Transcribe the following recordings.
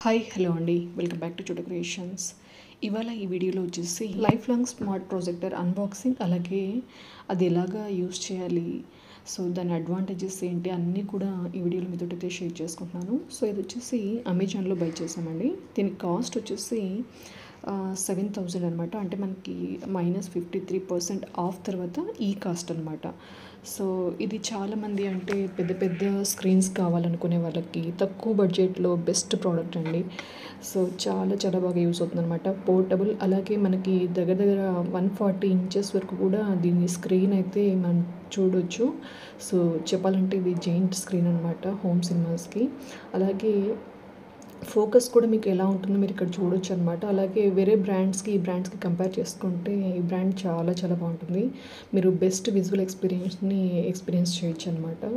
Hi hello అండి, welcome back to చూడ creations. ఇవాళ ఈ వీడియోలో వచ్చేసి life long smart projector unboxing, అలాగే అది ఎలాగా యూస్ చేయాలి, సో దాని అడ్వాంటేజెస్ ఏంటి అన్నీ కూడా ఈ వీడియోలో మీతో అయితే షేర్ చేసుకుంటున్నాను. సో ఇది వచ్చేసి అమెజాన్లో బై చేసామండి. దీని కాస్ట్ వచ్చేసి 7,000 అనమాట. అంటే మనకి -53% ఆఫ్ తర్వాత ఈ కాస్ట్ అనమాట. సో ఇది చాలామంది అంటే పెద్ద పెద్ద స్క్రీన్స్ కావాలనుకునే వాళ్ళకి తక్కువ బడ్జెట్లో బెస్ట్ ప్రోడక్ట్ అండి. సో చాలా చాలా బాగా యూస్ అవుతుంది అనమాట. పోర్టబుల్, అలాగే మనకి దగ్గర దగ్గర 140 ఇంచెస్ వరకు కూడా దీని స్క్రీన్ అయితే మనం చూడొచ్చు. సో చెప్పాలంటే ఇది జెయింట్ స్క్రీన్ అనమాట హోమ్ సినిమాస్కి. అలాగే ఫోకస్ కూడా మీకు ఎలా ఉంటుందో మీరు ఇక్కడ చూడొచ్చు అనమాట. అలాగే వేరే బ్రాండ్స్కి ఈ బ్రాండ్స్కి కంపేర్ చేసుకుంటే ఈ బ్రాండ్ చాలా చాలా బాగుంటుంది. మీరు బెస్ట్ విజువల్ ఎక్స్పీరియన్స్ చేయొచ్చు అనమాట.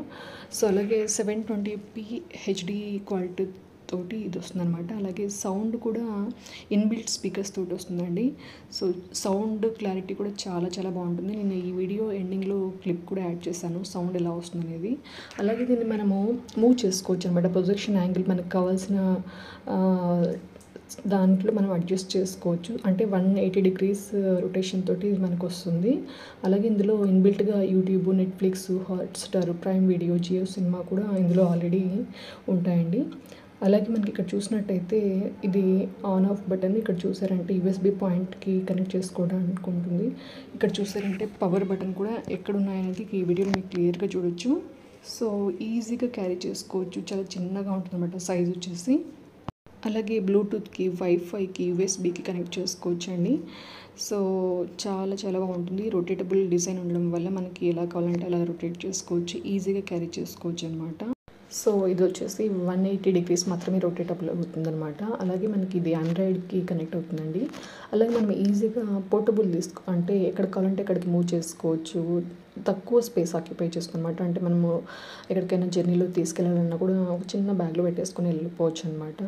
సో అలాగే 720p హెచ్డి క్వాలిటీ తోటి ఇది వస్తుంది అనమాట. అలాగే సౌండ్ కూడా ఇన్బిల్ట్ స్పీకర్స్ తోటి వస్తుందండి. సో సౌండ్ క్లారిటీ కూడా చాలా చాలా బాగుంటుంది. నేను ఈ వీడియో ఎండింగ్లో క్లిప్ కూడా యాడ్ చేశాను, సౌండ్ ఎలా వస్తుంది అనేది. అలాగే దీన్ని మనము మూవ్ చేసుకోవచ్చు అనమాట. ప్రొజెక్షన్ యాంగిల్ మనకు కావాల్సిన దాంట్లో మనం అడ్జస్ట్ చేసుకోవచ్చు. అంటే 180 degrees రొటేషన్ తోటి మనకు వస్తుంది. అలాగే ఇందులో ఇన్బిల్ట్గా YouTube, Netflix, Hotstar, prime video, Jio cinema కూడా ఇందులో ఆల్రెడీ ఉంటాయండి. అలాగే మనకి ఇక్కడ చూసినట్టయితే ఇది ఆన్ ఆఫ్ బటన్ ఇక్కడ చూసారంటే యూఎస్బి పాయింట్కి కనెక్ట్ చేసుకోవడానికి ఉంటుంది. ఇక్కడ చూసారంటే పవర్ బటన్ కూడా ఎక్కడ ఉన్నాయనేది ఈ వీడియోలో మీకు క్లియర్గా చూడొచ్చు. సో ఈజీగా క్యారీ చేసుకోవచ్చు, చాలా చిన్నగా ఉంటుంది అన్నమాట సైజ్ వచ్చేసి. అలాగే బ్లూటూత్కి, వైఫైకి, యూఎస్బికి కనెక్ట్ చేసుకోవచ్చు అండి. సో చాలా చాలా బాగుంటుంది. రొటేటబుల్ డిజైన్ ఉండడం వల్ల మనకి ఎలా కావాలంటే అలా రొటేట్ చేసుకోవచ్చు, ఈజీగా క్యారీ చేసుకోవచ్చు అనమాట. సో ఇది వచ్చేసి 180 degrees మాత్రమే రొటేటబుల్ అవుతుందన్నమాట. అలాగే మనకి ఇది ఆండ్రాయిడ్కి కనెక్ట్ అవుతుందండి. అలాగే మనం ఈజీగా పోర్టబుల్ అంటే ఎక్కడ కావాలంటే ఎక్కడికి మూవ్ చేసుకోవచ్చు, తక్కువ స్పేస్ ఆక్యుపై చేసుకున్నమాట. అంటే మనము ఎక్కడికైనా జర్నీలో తీసుకెళ్ళాలన్నా కూడా ఒక చిన్న బ్యాగ్లో పెట్టేసుకొని వెళ్ళిపోవచ్చు అనమాట.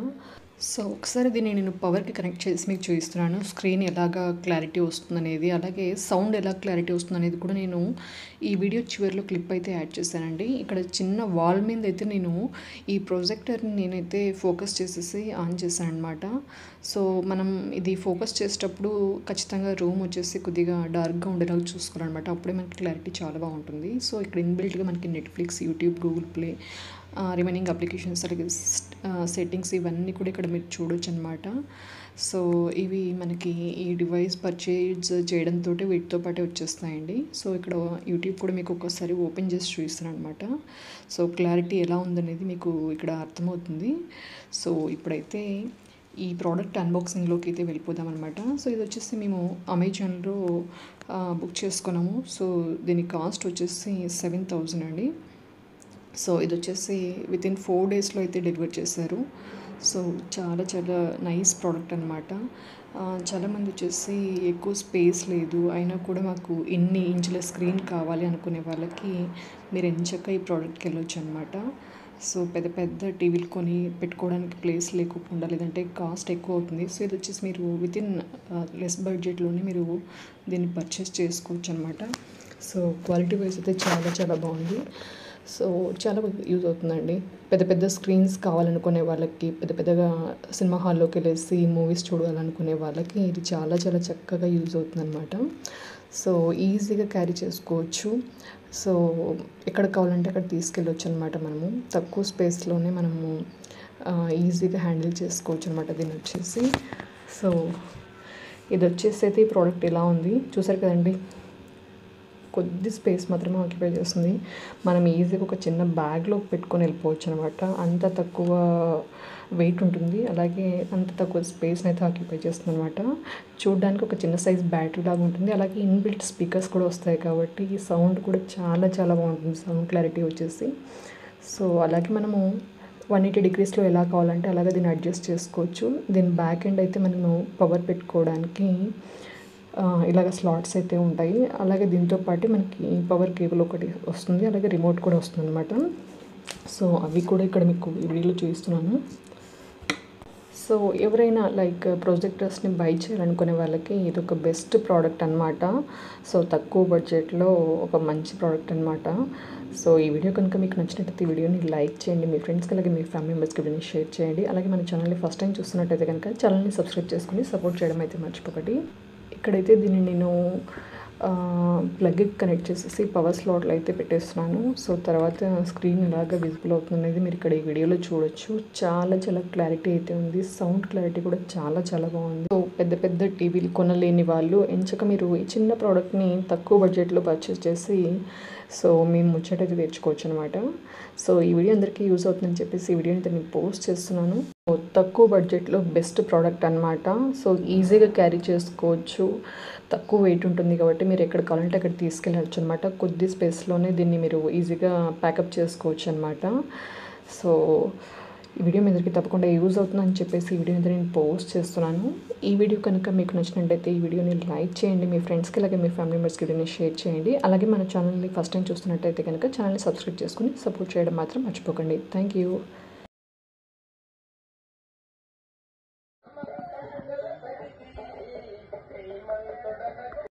సో ఒకసారి దీన్ని నేను పవర్కి కనెక్ట్ చేసి మీకు చూపిస్తున్నాను, స్క్రీన్ ఎలాగా క్లారిటీ వస్తుందనేది, అలాగే సౌండ్ ఎలా క్లారిటీ వస్తుందనేది కూడా నేను ఈ వీడియో చివరిలో క్లిప్ అయితే యాడ్ చేశానండి. ఇక్కడ చిన్న వాల్ మీద అయితే నేను ఈ ప్రొజెక్టర్ని నేనైతే ఫోకస్ చేసేసి ఆన్ చేశాను అనమాట. సో మనం ఇది ఫోకస్ చేసేటప్పుడు ఖచ్చితంగా రూమ్ వచ్చేసి కొద్దిగా డార్క్గా ఉండేలాగా చూసుకోవాలన్నమాట. అప్పుడే మనకి క్లారిటీ చాలా బాగుంటుంది. సో ఇక్కడ ఇన్బిల్ట్గా మనకి Netflix, YouTube, Google play, remaining applications, అలాగే సెట్టింగ్స్ ఇవన్నీ కూడా ఇక్కడ మీరు చూడొచ్చు అనమాట. సో ఇవి మనకి ఈ డివైస్ పర్చేజ్ చేయడంతో వీటితో పాటే వచ్చేస్తాయండి. సో ఇక్కడ యూట్యూబ్ కూడా మీకు ఒక్కసారి ఓపెన్ చేసి చూపిస్తున్నాను అనమాట. సో క్లారిటీ ఎలా ఉందనేది మీకు ఇక్కడ అర్థమవుతుంది. సో ఇప్పుడైతే ఈ ప్రోడక్ట్ అన్బాక్సింగ్లోకి అయితే వెళ్ళిపోదాం అనమాట. సో ఇది వచ్చేసి మేము అమెజాన్లో బుక్ చేసుకున్నాము. సో దీని కాస్ట్ వచ్చేసి 7,000 అండి. సో ఇది వచ్చేసి వితిన్ 4 daysలో అయితే డెలివర్ చేశారు. సో చాలా చాలా నైస్ ప్రోడక్ట్ అనమాట. చాలామంది వచ్చేసి ఎక్కువ స్పేస్ లేదు అయినా కూడా మాకు ఇన్ని ఇంచుల స్క్రీన్ కావాలి అనుకునే వాళ్ళకి మీరు ఎంచక్కా ఈ ప్రోడక్ట్కి వెళ్ళొచ్చు అనమాట. సో పెద్ద పెద్ద టీవీలు కొని పెట్టుకోవడానికి ప్లేస్ లేకుండా, లేదంటే కాస్ట్ ఎక్కువ అవుతుంది. సో ఇది వచ్చేసి మీరు వితిన్ లెస్ బడ్జెట్లోనే మీరు దీన్ని పర్చేస్ చేసుకోవచ్చు అనమాట. సో క్వాలిటీ వైజ్ అయితే చాలా చాలా బాగుంది. సో చాలా యూజ్ అవుతుందండి. పెద్ద పెద్ద స్క్రీన్స్ కావాలనుకునే వాళ్ళకి, పెద్ద పెద్దగా సినిమా హాల్లోకి వెళ్ళేసి మూవీస్ చూడాలనుకునే వాళ్ళకి ఇది చాలా చాలా చక్కగా యూజ్ అవుతుందన్నమాట. సో ఈజీగా క్యారీ చేసుకోవచ్చు. సో ఎక్కడ కావాలంటే అక్కడ తీసుకెళ్ళొచ్చు అనమాట. మనము తక్కువ స్పేస్లోనే మనము ఈజీగా హ్యాండిల్ చేసుకోవచ్చు అనమాట దీన్ని వచ్చేసి. సో ఇది వచ్చేసి అయితే ఈ ప్రోడక్ట్ ఎలా ఉంది చూసారు కదండి. కొద్ది స్పేస్ మాత్రమే ఆక్యుపై చేస్తుంది. మనం ఈజీగా ఒక చిన్న బ్యాగ్లో పెట్టుకొని వెళ్ళిపోవచ్చు అనమాట. అంత తక్కువ వెయిట్ ఉంటుంది, అలాగే అంత తక్కువ స్పేస్ని అయితే ఆక్యుపై చేస్తుంది అనమాట. చూడడానికి ఒక చిన్న సైజ్ బ్యాటరీ లాగా ఉంటుంది. అలాగే ఇన్బిల్ట్ స్పీకర్స్ కూడా వస్తాయి కాబట్టి సౌండ్ కూడా చాలా చాలా బాగుంటుంది, సౌండ్ క్లారిటీ వచ్చేసి. సో అలాగే మనము 180 degreesలో ఎలా కావాలంటే అలాగే దీన్ని అడ్జస్ట్ చేసుకోవచ్చు. దీని బ్యాక్ ఎండ్ అయితే మనము పవర్ పెట్టుకోవడానికి ఇలాగ స్లాట్స్ అయితే ఉంటాయి. అలాగే దీంతో పాటు మనకి పవర్ కేబుల్ ఒకటి వస్తుంది, అలాగే రిమోట్ కూడా వస్తుంది అనమాట. సో అవి కూడా ఇక్కడ మీకు వీడియోలో చూపిస్తున్నాను. సో ఎవరైనా లైక్ ప్రొజెక్టర్స్ని బై చేయాలనుకునే వాళ్ళకి ఇది ఒక బెస్ట్ ప్రోడక్ట్ అనమాట. సో తక్కువ బడ్జెట్లో ఒక మంచి ప్రోడక్ట్ అనమాట. సో ఈ వీడియో కనుక మీకు నచ్చినట్టయితే ఈ వీడియోని లైక్ చేయండి, మీ ఫ్రెండ్స్కి అలాగే మీ ఫ్యామిలీ మెంబర్స్కి వీడియోని షేర్ చేయండి. అలాగే మన ఛానల్ని ఫస్ట్ టైం చూస్తున్నట్టయితే కనుక ఛానల్ని సబ్స్క్రైబ్ చేసుకుని సపోర్ట్ చేయడం అయితే మర్చిపోకండి. ఇక్కడైతే దీన్ని నేను ప్లగ్కి కనెక్ట్ చేసేసి పవర్ స్లాట్లో అయితే పెట్టేస్తున్నాను. సో తర్వాత స్క్రీన్ ఇలాగా విజిబుల్ అవుతుంది అనేది మీరు ఇక్కడ ఈ వీడియోలో చూడొచ్చు. చాలా క్లారిటీ అయితే ఉంది, సౌండ్ క్లారిటీ కూడా చాలా బాగుంది. సో పెద్ద టీవీలు కొనలేని వాళ్ళు ఎంచక మీరు ఈ చిన్న ప్రోడక్ట్ని తక్కువ బడ్జెట్లో పర్చేస్ చేసి సో మేము ముచ్చటైతే తెచ్చుకోవచ్చు అనమాట. సో ఈ వీడియో అందరికీ యూజ్ అవుతుందని చెప్పేసి ఈ వీడియోని నేను పోస్ట్ చేస్తున్నాను. తక్కువ బడ్జెట్లో బెస్ట్ ప్రోడక్ట్ అనమాట. సో ఈజీగా క్యారీ చేసుకోవచ్చు, తక్కువ వెయిట్ ఉంటుంది కాబట్టి మీరు ఎక్కడ కావాలంటే అక్కడ తీసుకెళ్ళచ్చు అనమాట. కొద్ది స్పేస్లోనే దీన్ని మీరు ఈజీగా ప్యాకప్ చేసుకోవచ్చు అనమాట. సో ఈ వీడియో మీ అందరికీ తప్పకుండా యూజ్ అవుతుందని చెప్పేసి ఈ వీడియో నేను పోస్ట్ చేస్తున్నాను. ఈ వీడియో కనుక మీకు నచ్చినట్టయితే ఈ వీడియోని లైక్ చేయండి, మీ ఫ్రెండ్స్కి అలాగే మీ ఫ్యామిలీ మెంబర్స్కి వీడియోని షేర్ చేయండి. అలాగే మన ఛానల్ని ఫస్ట్ టైం చూస్తున్నట్టయితే కనుక ఛానల్ని సబ్స్క్రైబ్ చేసుకుని సపోర్ట్ చేయడం మాత్రం మర్చిపోకండి. Thank you.